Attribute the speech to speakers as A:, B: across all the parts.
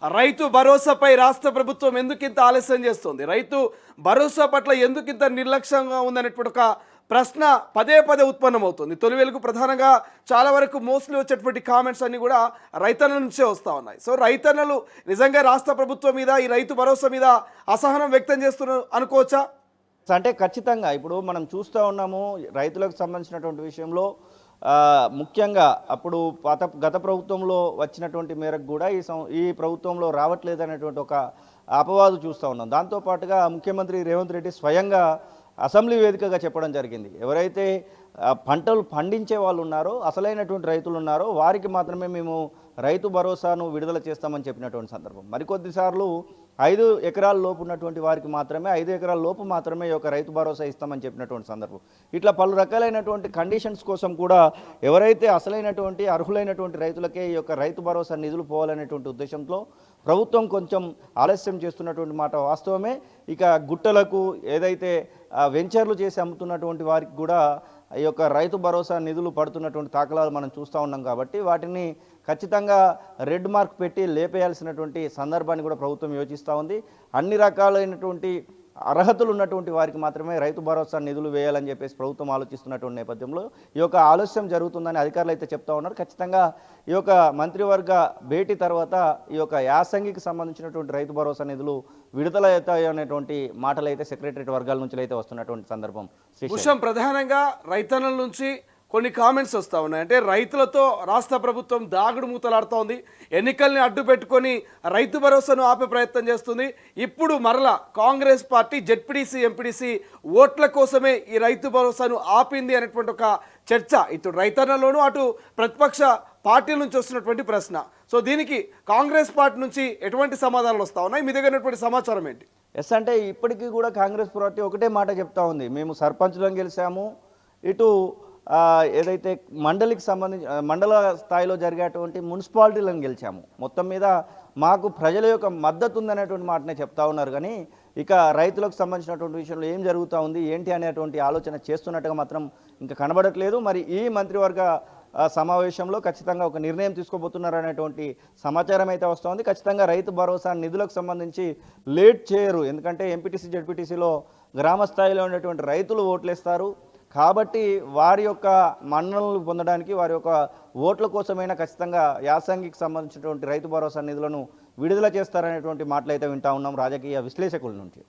A: రైతు భరోసాపై రాష్ట్ర ప్రభుత్వం ఎందుకు ఇంత ఆలస్యం చేస్తుంది, రైతు భరోసా పట్ల ఎందుకు ఇంత నిర్లక్ష్యంగా ఉందనేటువంటి ఒక ప్రశ్న పదే పదే ఉత్పన్నమవుతుంది. తొలి వెలుగు ప్రధానంగా చాలా వరకు మోస్ట్లీ వచ్చేటువంటి కామెంట్స్ అన్నీ కూడా రైతన్నల నుంచే వస్తూ ఉన్నాయి. సో రైతన్నలు నిజంగా రాష్ట్ర ప్రభుత్వం మీద ఈ రైతు భరోసా మీద అసహనం వ్యక్తం చేస్తున్నారు అనుకోవచ్చా?
B: అంటే ఖచ్చితంగా ఇప్పుడు మనం చూస్తూ ఉన్నాము రైతులకు సంబంధించినటువంటి విషయంలో ముఖ్యంగా అప్పుడు గత ప్రభుత్వంలో వచ్చినటువంటి మేరకు కూడా ఈ ప్రభుత్వంలో రావట్లేదు అనేటువంటి ఒక అపవాదు చూస్తూ ఉన్నాం. దాంతోపాటుగా ముఖ్యమంత్రి రేవంత్ రెడ్డి స్వయంగా అసెంబ్లీ వేదికగా చెప్పడం జరిగింది, ఎవరైతే పంటలు పండించే వాళ్ళు ఉన్నారో, అసలైనటువంటి రైతులు ఉన్నారో వారికి మాత్రమే మేము రైతు భరోసాను విడుదల చేస్తామని చెప్పినటువంటి సందర్భం. మరికొద్దిసార్లు 5 ఎకరాల లోపు ఉన్నటువంటి వారికి మాత్రమే 5 ఎకరాల లోపు మాత్రమే ఈ యొక్క రైతు భరోసా ఇస్తామని చెప్పినటువంటి సందర్భం. ఇట్లా పలు రకాలైనటువంటి కండిషన్స్ కోసం కూడా ఎవరైతే అసలైనటువంటి అర్హులైనటువంటి రైతులకే ఈ యొక్క రైతు భరోసా నిధులు పోవాలనేటువంటి ఉద్దేశంతో ప్రభుత్వం కొంచెం ఆలస్యం చేస్తున్నటువంటి మాట వాస్తవమే. ఇక గుట్టలకు ఏదైతే వెంచర్లు చేసి అమ్ముతున్నటువంటి వారికి కూడా ఈ యొక్క రైతు భరోసా నిధులు పడుతున్నటువంటి దాఖలాలు మనం చూస్తూ ఉన్నాం. కాబట్టి వాటిని ఖచ్చితంగా రెడ్ మార్క్ పెట్టి లేపేయాల్సినటువంటి సందర్భాన్ని కూడా ప్రభుత్వం యోచిస్తూ ఉంది. అన్ని రకాలైనటువంటి అర్హతలు ఉన్నటువంటి వారికి మాత్రమే రైతు భరోసా నిధులు వేయాలని చెప్పేసి ప్రభుత్వం ఆలోచిస్తున్నటువంటి నేపథ్యంలో ఈ యొక్క ఆలస్యం జరుగుతుందని అధికారులు అయితే చెప్తా ఉన్నారు. ఖచ్చితంగా ఈ యొక్క మంత్రివర్గ భేటీ తర్వాత ఈ యొక్క యాసంగికి సంబంధించినటువంటి రైతు భరోసా నిధులు విడుదల అవుతాయి అనేటువంటి మాటలు అయితే సెక్రటరీ వర్గాల నుంచి అయితే వస్తున్నటువంటి సందర్భం.
A: ప్రధానంగా రైతన్నల నుంచి కొన్ని కామెంట్స్ వస్తూ ఉన్నాయి. అంటే రైతులతో రాష్ట్ర ప్రభుత్వం దాగుడు మూతలాడుతోంది, ఎన్నికల్ని అడ్డు పెట్టుకొని రైతు భరోసాను ఆపే ప్రయత్నం చేస్తుంది. ఇప్పుడు మరలా కాంగ్రెస్ పార్టీ జెడ్పీటీసీ ఎంపీటీసీ ఓట్ల కోసమే ఈ రైతు భరోసాను ఆపింది అనేటువంటి ఒక చర్చ ఇటు రైతన్నలోనూ అటు ప్రతిపక్ష పార్టీల నుంచి వస్తున్నటువంటి ప్రశ్న. సో దీనికి కాంగ్రెస్ పార్టీ నుంచి ఎటువంటి సమాధానాలు వస్తూ ఉన్నాయి, మీ దగ్గర సమాచారం ఏంటి?
B: అంటే ఇప్పటికీ కూడా కాంగ్రెస్ పార్టీ ఒకటే మాట చెప్తా ఉంది, మేము సర్పంచ్లను గెలిచాము, ఇటు ఏదైతే మండలికి సంబంధించి మండల స్థాయిలో జరిగేటువంటి మున్సిపాలిటీలను గెలిచాము, మొత్తం మీద మాకు ప్రజల యొక్క మద్దతు ఉందనేటువంటి మాటనే చెప్తా ఉన్నారు. కానీ ఇక రైతులకు సంబంధించినటువంటి విషయంలో ఏం జరుగుతూ ఉంది ఏంటి అనేటువంటి ఆలోచన చేస్తున్నట్టుగా మాత్రం ఇంకా కనబడట్లేదు. మరి ఈ మంత్రివర్గ సమావేశంలో ఖచ్చితంగా ఒక నిర్ణయం తీసుకోబోతున్నారు అనేటువంటి సమాచారం అయితే వస్తుంది. ఖచ్చితంగా రైతు భరోసా నిధులకు సంబంధించి లేట్ చేయరు, ఎందుకంటే ఎంపీటీసీ జెడ్పీటీసీలో గ్రామ స్థాయిలో ఉన్నటువంటి రైతులు ఓట్లేస్తారు కాబట్టి వారి యొక్క మన్ననలు పొందడానికి వారి యొక్క ఓట్ల కోసమైనా ఖచ్చితంగా యాసంగికి సంబంధించినటువంటి రైతు భరోసా నిధులను విడుదల చేస్తారనేటువంటి మాటలు అయితే వింటా ఉన్నాం రాజకీయ విశ్లేషకుల నుంచి.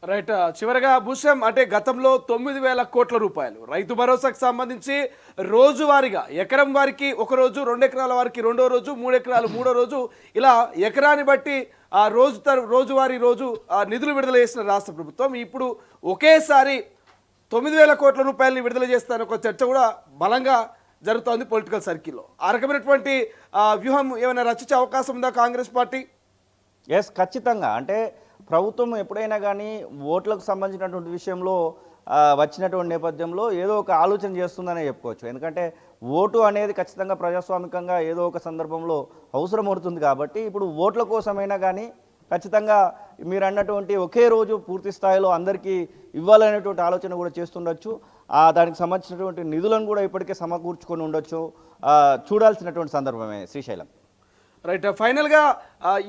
A: రైట్. చివరగా భూషం, అంటే గతంలో 9,000 కోట్ల రూపాయలు రైతు భరోసాకు సంబంధించి రోజువారీగా ఎకరం వారికి ఒక రోజు, 2 ఎకరాల వారికి రెండో రోజు, 3 ఎకరాలు మూడో రోజు, ఇలా ఎకరాన్ని బట్టి ఆ రోజువారీ నిధులు విడుదల చేసిన రాష్ట్ర ప్రభుత్వం ఇప్పుడు ఒకేసారి 9,000 కోట్ల రూపాయలని విడుదల చేస్తారని ఒక చర్చ కూడా బలంగా జరుగుతోంది పొలిటికల్ సర్కిల్లో. ఆ రకమైనటువంటి వ్యూహం ఏమైనా రచించే అవకాశం ఉందా కాంగ్రెస్ పార్టీ?
B: ఖచ్చితంగా. అంటే ప్రభుత్వం ఎప్పుడైనా కానీ ఓట్లకు సంబంధించినటువంటి విషయంలో వచ్చినటువంటి నేపథ్యంలో ఏదో ఒక ఆలోచన చేస్తుందనే చెప్పుకోవచ్చు. ఎందుకంటే ఓటు అనేది ఖచ్చితంగా ప్రజాస్వామికంగా ఏదో ఒక సందర్భంలో అవసరం అవుతుంది. కాబట్టి ఇప్పుడు ఓట్ల కోసమైనా కానీ ఖచ్చితంగా మీరు అన్నటువంటి ఒకే రోజు పూర్తి స్థాయిలో అందరికీ ఇవ్వాలనేటువంటి ఆలోచన కూడా చేస్తుండొచ్చు. దానికి సంబంధించినటువంటి నిధులను కూడా ఇప్పటికే సమకూర్చుకొని ఉండొచ్చు, చూడాల్సినటువంటి సందర్భమే శ్రీశైలం.
A: రైట్. ఫైనల్గా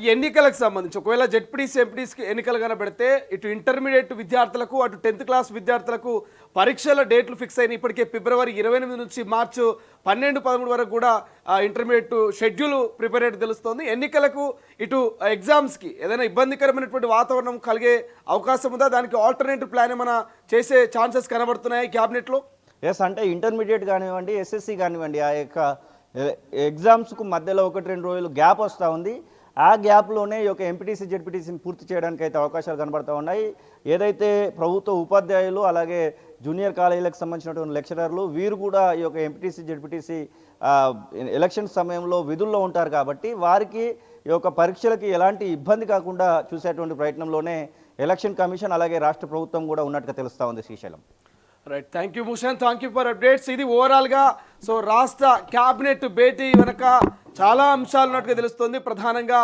A: ఈ ఎన్నికలకు సంబంధించి ఒకవేళ జెడ్పీటీసీ ఎంపీటీసీకి ఎన్నికలు కనబడితే ఇటు ఇంటర్మీడియట్ విద్యార్థులకు అటు 10th క్లాస్ విద్యార్థులకు పరీక్షల డేట్లు ఫిక్స్ అయినాయి. ఇప్పటికే ఫిబ్రవరి 28 నుంచి మార్చి 12, 13 వరకు కూడా ఇంటర్మీడియట్ షెడ్యూల్ ప్రిపేర్ అయితే తెలుస్తోంది. ఎన్నికలకు ఇటు ఎగ్జామ్స్కి ఏదైనా ఇబ్బందికరమైనటువంటి వాతావరణం కలిగే అవకాశం ఉందా? దానికి ఆల్టర్నేటివ్ ప్లాన్ ఏమైనా చేసే ఛాన్సెస్ కనబడుతున్నాయి క్యాబినెట్లో?
B: అంటే ఇంటర్మీడియట్ కానివ్వండి, ఎస్ఎస్సి కానివ్వండి, ఆ యొక్క ఎగ్జామ్స్కు మధ్యలో 1-2 రోజులు గ్యాప్ వస్తూ ఉంది. ఆ గ్యాప్లోనే ఈ యొక్క ఎంపీటీసీ జెడ్పీటీసీని పూర్తి చేయడానికి అయితే అవకాశాలు కనబడుతూ ఉన్నాయి. ఏదైతే ప్రభుత్వ ఉపాధ్యాయులు అలాగే జూనియర్ కాలేజీలకు సంబంధించినటువంటి లెక్చరర్లు వీరు కూడా ఈ యొక్క ఎంపీటీసీ జెడ్పీటీసీ ఎలక్షన్ సమయంలో విధుల్లో ఉంటారు. కాబట్టి వారికి ఈ యొక్క పరీక్షలకి ఎలాంటి ఇబ్బంది కాకుండా చూసేటువంటి ప్రయత్నంలోనే ఎలక్షన్ కమిషన్ అలాగే రాష్ట్ర ప్రభుత్వం కూడా ఉన్నట్టుగా తెలుస్తూ ఉంది Srisailam.
A: Right. Thank you Bhushan, thank you for updates. ఇది ఓవరాల్గా రాష్ట్ర క్యాబినెట్ భేటీ వెనక చాలా అంశాలు ఉన్నట్టుగా తెలుస్తుంది. ప్రధానంగా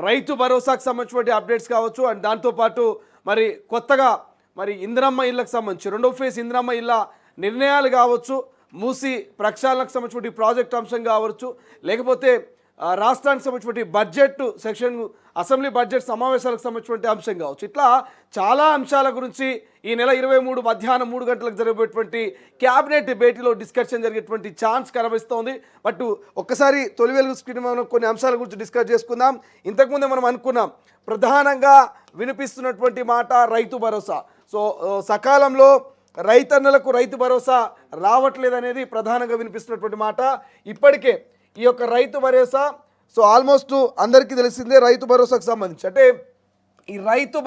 A: రైతు భరోసాకు సంబంధించిన అప్డేట్స్ కావచ్చు, అండ్ దాంతోపాటు మరి కొత్తగా ఇందిరమ్మ ఇళ్ళకు సంబంధించి 2వ ఫేజ్ ఇందిరమ్మ ఇళ్ళ నిర్ణయాలు కావచ్చు, మూసి ప్రక్షాళనకు సంబంధించిన ప్రాజెక్ట్ అంశం కావచ్చు, లేకపోతే రాష్ట్రానికి సంబంధించినటువంటి బడ్జెట్ సెక్షన్, అసెంబ్లీ బడ్జెట్ సమావేశాలకు సంబంధించినటువంటి అంశం కావచ్చు, ఇట్లా చాలా అంశాల గురించి ఈ నెల 23 మధ్యాహ్నం 3 గంటలకు జరిగేటువంటి క్యాబినెట్ భేటీలో డిస్కషన్ జరిగేటువంటి ఛాన్స్ కనిపిస్తోంది. బట్ ఒక్కసారి తొలి వెలుగు స్క్రీన్ మనం కొన్ని అంశాల గురించి డిస్కస్ చేసుకుందాం. ఇంతకుముందే మనం అనుకున్నాం ప్రధానంగా వినిపిస్తున్నటువంటి మాట రైతు భరోసా. సో సకాలంలో రైతన్నలకు రైతు భరోసా రావట్లేదనేది ప్రధానంగా వినిపిస్తున్నటువంటి మాట. ఇప్పటికే ఈ యొక్క రైతు భరోసా, సో ఆల్మోస్ట్ అందరికీ తెలిసిందే రైతు భరోసాకు సంబంధించి, అంటే ఈ రైతు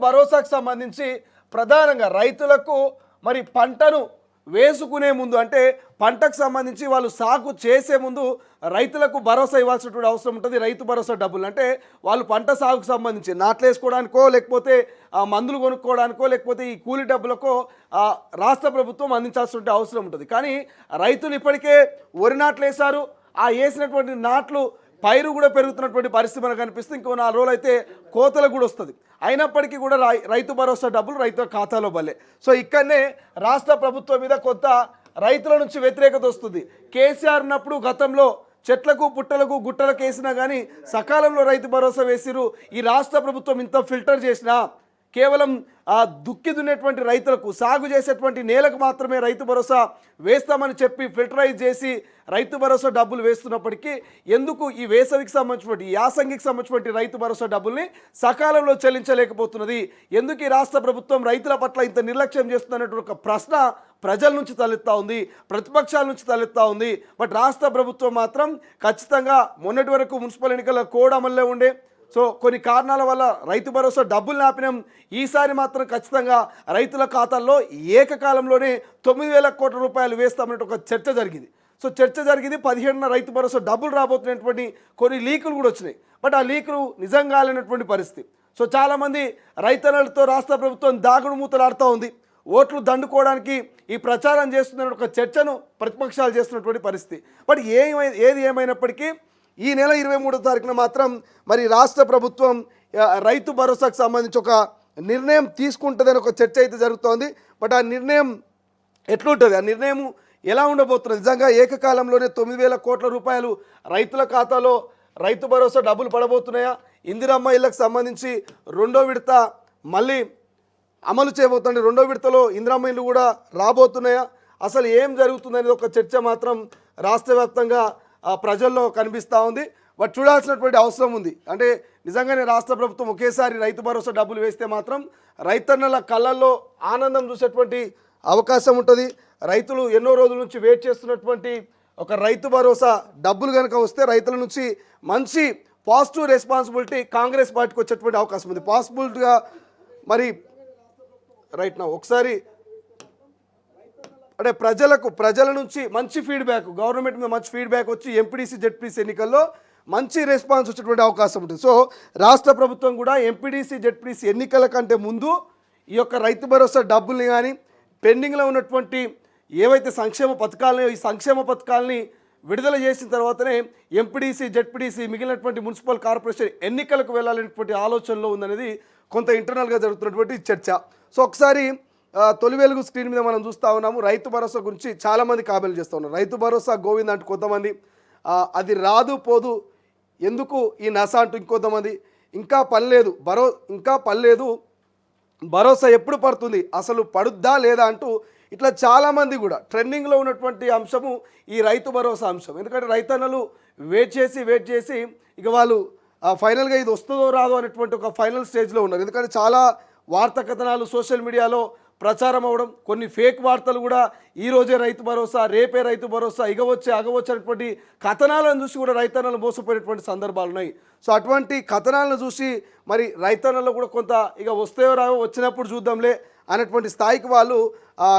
A: భరోసాకు సంబంధించి ప్రధానంగా రైతులకు మరి పంటను వేసుకునే ముందు, అంటే పంటకు సంబంధించి వాళ్ళు సాగు చేసే ముందు రైతులకు భరోసా ఇవ్వాల్సినటువంటి అవసరం ఉంటుంది. రైతు భరోసా డబ్బులు అంటే వాళ్ళు పంట సాగుకు సంబంధించి నాట్లు వేసుకోవడానికో, లేకపోతే మందులు కొనుక్కోవడానికో, లేకపోతే ఈ కూలి డబ్బులకో రాష్ట్ర ప్రభుత్వం అందించాల్సిన అవసరం ఉంటుంది. కానీ రైతులు ఇప్పటికే వరి నాట్లు వేశారు, ఆ వేసినటువంటి నాట్లు పైరు కూడా పెరుగుతున్నటువంటి పరిస్థితి మనకు కనిపిస్తుంది. ఇంకో 4 రోజులు అయితే కోతలకు కూడా వస్తుంది. అయినప్పటికీ కూడా రైతు భరోసా డబ్బులు రైతుల ఖాతాలో బలే. సో ఇక్కడనే రాష్ట్ర ప్రభుత్వం మీద కొంత రైతుల నుంచి వ్యతిరేకత వస్తుంది. కేసీఆర్ ఉన్నప్పుడు గతంలో చెట్లకు పుట్టలకు గుట్టలకు వేసినా కానీ సకాలంలో రైతు భరోసా వేసిరు. ఈ రాష్ట్ర ప్రభుత్వం ఇంత ఫిల్టర్ చేసినా కేవలం దుక్కి దున్నేటువంటి రైతులకు, సాగు చేసేటువంటి నేలకు మాత్రమే రైతు భరోసా వేస్తామని చెప్పి ఫిల్టరైజ్ చేసి రైతు భరోసా డబ్బులు వేస్తున్నప్పటికీ ఎందుకు ఈ వేసవికి సంబంధించినటువంటి, యాసంగికి సంబంధించినటువంటి రైతు భరోసా డబ్బుల్ని సకాలంలో చెల్లించలేకపోతున్నది? ఎందుకు ఈ రాష్ట్ర ప్రభుత్వం రైతుల పట్ల ఇంత నిర్లక్ష్యం చేస్తున్నటువంటి ఒక ప్రశ్న ప్రజల నుంచి తలెత్తా ఉంది, ప్రతిపక్షాల నుంచి తలెత్తా ఉంది. బట్ రాష్ట్ర ప్రభుత్వం మాత్రం ఖచ్చితంగా మొన్నటి వరకు మున్సిపల్ ఎన్నికల కోడ్ అమల్లో ఉండే, సో కొన్ని కారణాల వల్ల రైతు భరోసా డబ్బులు ఆపినాం. ఈసారి మాత్రం ఖచ్చితంగా రైతుల ఖాతాల్లో ఏకకాలంలోనే 9,000 కోట్ల రూపాయలు వేస్తామన్నట్టు ఒక చర్చ జరిగింది. సో చర్చ జరిగింది. 17న రైతు భరోసా డబ్బులు రాబోతున్నటువంటి కొన్ని లీకులు కూడా వచ్చినాయి. బట్ ఆ లీకులు నిజంగా లేనటువంటి పరిస్థితి. సో చాలామంది రైతన్నలతో రాష్ట్ర ప్రభుత్వం దాగుడు మూతలాడుతూ ఉంది. ఓట్లు దండుకోవడానికి ఈ ప్రచారం చేస్తున్న ఒక చర్చను ప్రతిపక్షాలు చేస్తున్నటువంటి పరిస్థితి. బట్ ఏది ఏమైనప్పటికీ ఈ నెల 23వ తారీఖున మాత్రం మరి రాష్ట్ర ప్రభుత్వం రైతు భరోసాకు సంబంధించి ఒక నిర్ణయం తీసుకుంటుందని ఒక చర్చ అయితే జరుగుతోంది. బట్ ఆ నిర్ణయం ఎట్లుంటుంది, ఆ నిర్ణయం ఎలా ఉండబోతున్నది? నిజంగా ఏకకాలంలోనే 9,000 కోట్ల రూపాయలు రైతుల ఖాతాలో రైతు భరోసా డబ్బులు పడబోతున్నాయా? ఇందిరమ్మ ఇళ్లకు సంబంధించి 2వ విడత మళ్ళీ అమలు చేయబోతుంది. 2వ విడతలో ఇందిరమ్మ ఇల్లు కూడా రాబోతున్నాయా? అసలు ఏం జరుగుతుందనేది ఒక చర్చ మాత్రం రాష్ట్ర వ్యాప్తంగా ప్రజల్లో కనిపిస్తూ ఉంది. బట్ చూడాల్సినటువంటి అవసరం ఉంది. అంటే నిజంగానే రాష్ట్ర ప్రభుత్వం ఒకేసారి రైతు భరోసా డబ్బులు వేస్తే మాత్రం రైతన్నల కళ్ళల్లో ఆనందం చూసేటువంటి అవకాశం ఉంటుంది. రైతులు ఎన్నో రోజుల నుంచి వెయిట్ చేస్తున్నటువంటి ఒక రైతు భరోసా డబ్బులు కనుక వస్తే రైతుల నుంచి మంచి పాజిటివ్ రెస్పాన్సిబిలిటీ కాంగ్రెస్ పార్టీకి వచ్చేటువంటి అవకాశం ఉంది. పాసిబిలిటీగా మరి రైట్ నా ఒకసారి అంటే ప్రజల నుంచి మంచి ఫీడ్బ్యాక్, గవర్నమెంట్ మీద మంచి ఫీడ్బ్యాక్ వచ్చి ఎంపీడీసీ జెడ్పీసీ ఎన్నికల్లో మంచి రెస్పాన్స్ వచ్చేటువంటి అవకాశం ఉంటుంది. సో రాష్ట్ర ప్రభుత్వం కూడా ఎంపీడీసీ జెడ్పీసీ ఎన్నికల కంటే ముందు ఈ యొక్క రైతు భరోసా డబ్బుల్ని కానీ పెండింగ్లో ఉన్నటువంటి ఏవైతే సంక్షేమ పథకాలను, ఈ సంక్షేమ పథకాలని విడుదల చేసిన తర్వాతనే ఎంపీడీసీ జెడ్పీడీసీ మిగిలినటువంటి మున్సిపల్ కార్పొరేషన్ ఎన్నికలకు వెళ్ళాలనేటువంటి ఆలోచనలో ఉందనేది కొంత ఇంటర్నల్గా జరుగుతున్నటువంటి చర్చ. సో ఒకసారి తొలి వెలుగు స్క్రీన్ మీద మనం చూస్తూ ఉన్నాము. రైతు భరోసా గురించి చాలామంది కామెంట్లు చేస్తూ ఉన్నారు. రైతు భరోసా గోవింద్ అంటూ కొంతమంది, అది రాదు పోదు ఎందుకు ఈ నస అంటూ ఇంకొంతమంది, ఇంకా పర్లేదు భరోసా ఎప్పుడు పడుతుంది, అసలు పడుద్దా లేదా అంటూ ఇట్లా చాలామంది కూడా ట్రెండింగ్లో ఉన్నటువంటి అంశము ఈ రైతు భరోసా అంశం. ఎందుకంటే రైతన్నలు వెయిట్ చేసి ఇక వాళ్ళు ఫైనల్గా ఇది వస్తుందో రాదో అనేటువంటి ఒక ఫైనల్ స్టేజ్లో ఉన్నారు. ఎందుకంటే చాలా వార్తా కథనాలు సోషల్ మీడియాలో ప్రచారం అవ్వడం, కొన్ని ఫేక్ వార్తలు కూడా ఈరోజే రైతు భరోసా, రేపే రైతు భరోసా, అగవచ్చు అనేటువంటి కథనాలను చూసి కూడా రైతన్నలు మోసపోయినటువంటి సందర్భాలు ఉన్నాయి. సో అటువంటి కథనాలను చూసి మరి రైతన్నలు కూడా కొంత ఇక వస్తాయో రావో వచ్చినప్పుడు చూద్దాంలే అనేటువంటి స్థాయికి వాళ్ళు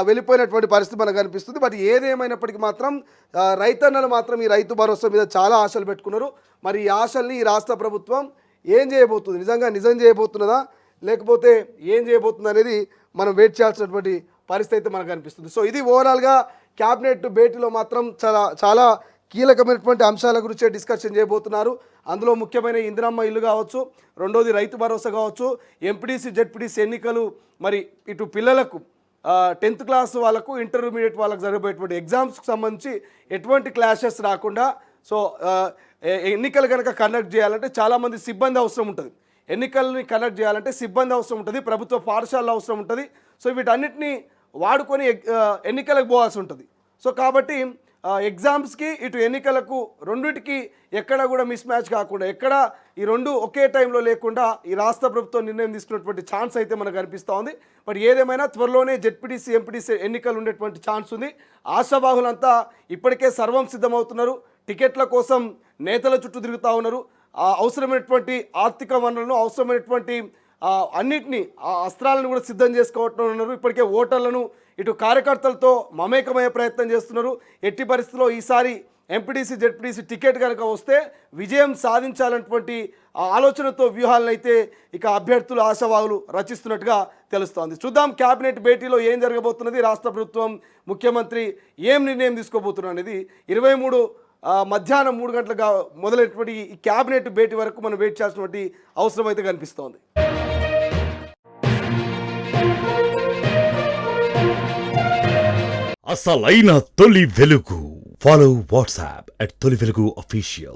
A: వెళ్ళిపోయినటువంటి పరిస్థితి మనకు కనిపిస్తుంది. బట్ ఏదేమైనప్పటికీ మాత్రం రైతన్నలు మాత్రం ఈ రైతు భరోసా మీద చాలా ఆశలు పెట్టుకున్నారు. మరి ఈ ఆశల్ని ఈ రాష్ట్ర ప్రభుత్వం ఏం చేయబోతుంది, నిజం చేయబోతున్నదా లేకపోతే ఏం చేయబోతుంది అనేది మనం వెయిట్ చేయాల్సినటువంటి పరిస్థితి అయితే మనకు కనిపిస్తుంది. సో ఇది ఓవరాల్గా క్యాబినెట్ భేటీలో మాత్రం చాలా కీలకమైనటువంటి అంశాల గురించే డిస్కషన్ చేయబోతున్నారు. అందులో ముఖ్యమైన ఇందిరమ్మ ఇల్లు కావచ్చు, రెండోది రైతు భరోసా కావచ్చు, ఎంపీడీసీ జెడ్పీడీసీ ఎన్నికలు, మరి ఇటు పిల్లలకు 10th క్లాస్ వాళ్ళకు ఇంటర్మీడియట్ వాళ్ళకు జరగబోయేటువంటి ఎగ్జామ్స్కి సంబంధించి ఎటువంటి క్లాషెస్ రాకుండా సో ఎన్నికలు కనుక కండక్ట్ చేయాలంటే చాలామంది సిబ్బంది అవసరం ఉంటుంది. ఎన్నికల్ని కండక్ట్ చేయాలంటే సిబ్బంది అవసరం ఉంటుంది, ప్రభుత్వ పాఠశాలలు అవసరం ఉంటుంది. సో వీటన్నిటిని వాడుకొని ఎన్నికలకు పోవాల్సి ఉంటుంది. సో కాబట్టి ఎగ్జామ్స్కి ఇటు ఎన్నికలకు రెండింటికి ఎక్కడ కూడా మిస్ మ్యాచ్ కాకుండా, ఎక్కడ ఈ రెండు ఒకే టైంలో లేకుండా ఈ రాష్ట్ర ప్రభుత్వం నిర్ణయం తీసుకున్నటువంటి ఛాన్స్ అయితే మనకు కనిపిస్తూ ఉంది. బట్ ఏదేమైనా త్వరలోనే జెడ్పీటీసీ ఎంపీటీసీ ఎన్నికలు ఉండేటువంటి ఛాన్స్ ఉంది. ఆశావాహులంతా ఇప్పటికే సర్వం సిద్ధమవుతున్నారు. టికెట్ల కోసం నేతల చుట్టూ తిరుగుతూ ఉన్నారు. అవసరమైనటువంటి ఆర్థిక వనరులను, అవసరమైనటువంటి అన్నిటినీ అస్త్రాలను కూడా సిద్ధం చేసుకోవటం ఉన్నారు. ఇప్పటికే ఓటర్లను ఇటు కార్యకర్తలతో మమేకమయ్యే ప్రయత్నం చేస్తున్నారు. ఎట్టి పరిస్థితుల్లో ఈసారి ఎంపీటీసీ జెడ్పీటీసీ టికెట్ కనుక వస్తే విజయం సాధించాలన్నటువంటి ఆలోచనతో వ్యూహాలను అయితే ఇక అభ్యర్థులు ఆశావాహులు రచిస్తున్నట్టుగా తెలుస్తోంది. చూద్దాం క్యాబినెట్ భేటీలో ఏం జరగబోతున్నది, రాష్ట్ర ప్రభుత్వం ముఖ్యమంత్రి ఏం నిర్ణయం తీసుకోబోతున్నారు అనేది 23 మధ్యాహ్నం 3 గంటలుగా మొదలైనటువంటి ఈ క్యాబినెట్ భేటీ వరకు మనం వెయిట్ చేయాల్సినటువంటి అవసరం అయితే కనిపిస్తోంది.
C: అసలైన తొలి వెలుగు. ఫాలో వాట్సాప్ @తొలి వెలుగు official.